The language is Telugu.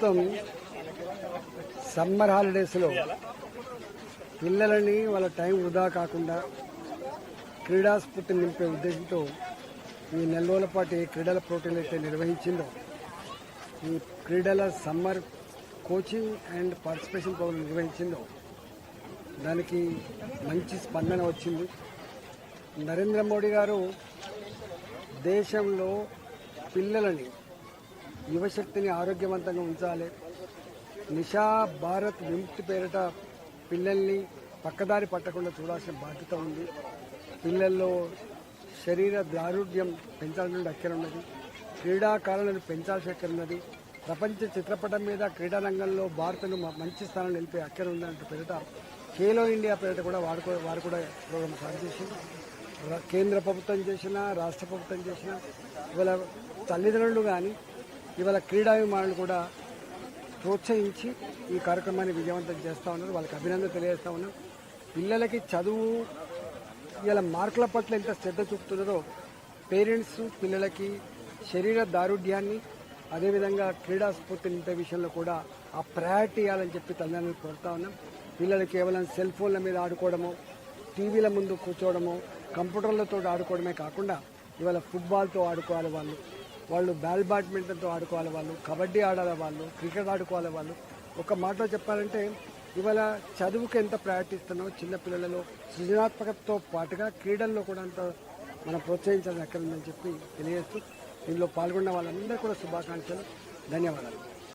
మొత్తం సమ్మర్ హాలిడేస్లో పిల్లలని వాళ్ళ టైం వృధా కాకుండా క్రీడా స్ఫూర్తిని నింపే ఉద్దేశంతో ఈ నెల రోజుల పాటు ఏ క్రీడల పోటీలు అయితే నిర్వహించిందో ఈ క్రీడల summer coaching and participation programme నిర్వహించిందో దానికి మంచి స్పందన వచ్చింది. నరేంద్ర మోడీ గారు దేశంలో పిల్లలని యువశక్తిని ఆరోగ్యవంతంగా ఉంచాలి, నిషా భారత్ విముక్తి పేరిట పిల్లల్ని పక్కదారి పట్టకుండా చూడాల్సిన బాధ్యత ఉంది. పిల్లల్లో శరీర దారుఢ్యం పెంచాల్సిన అక్కర ఉన్నది, క్రీడాకారులను పెంచాల్సిన అక్కర ఉన్నది, ప్రపంచ చిత్రపటం మీద క్రీడా రంగంలో భారత్ను మంచి స్థానం నిలిపే అక్కర ఉందంటే పేరిట ఖేలో ఇండియా పేరిట కూడా వారు కూడా ప్రోగ్రాం స్టార్ట్ చేసి కేంద్ర ప్రభుత్వం చేసినా రాష్ట్ర ప్రభుత్వం చేసినా ఇవాళ తల్లిదండ్రులు కానీ ఇవాళ క్రీడాభిమానులు కూడా ప్రోత్సహించి ఈ కార్యక్రమాన్ని విజయవంతం చేస్తూ ఉన్నారు. వాళ్ళకి అభినందన తెలియజేస్తూ ఉన్నాం. పిల్లలకి చదువు ఇవాళ మార్కుల పట్ల ఎంత శ్రద్ధ చూపుతున్నారో పేరెంట్స్ పిల్లలకి శరీర దారుఢ్యాన్ని అదేవిధంగా క్రీడా స్ఫూర్తి నింపే విషయంలో కూడా ఆ ప్రయారిటీ ఇవ్వాలని చెప్పి తల్లిదండ్రులు కోరుతా ఉన్నాం. పిల్లలు కేవలం సెల్ ఫోన్ల మీద ఆడుకోవడము, టీవీల ముందు కూర్చోవడము, కంప్యూటర్లతో ఆడుకోవడమే కాకుండా ఇవాళ ఫుట్బాల్తో ఆడుకోవాలి, వాళ్ళు బ్యాడ్మింటన్తో ఆడుకోవాలి, వాళ్ళు కబడ్డీ ఆడాలి, వాళ్ళు క్రికెట్ ఆడుకోవాలి. వాళ్ళు ఒక మాటలో చెప్పాలంటే ఇవాళ చదువుకు ఎంత ప్రయారిటీ ఇస్తున్నామో చిన్నపిల్లలలో సృజనాత్మకతతో పాటుగా క్రీడల్లో కూడా అంత మనం ప్రోత్సహించాలని ఎక్కడుందని చెప్పి తెలియజేస్తూ దీనిలో పాల్గొన్న వాళ్ళందరూ కూడా శుభాకాంక్షలు, ధన్యవాదాలు.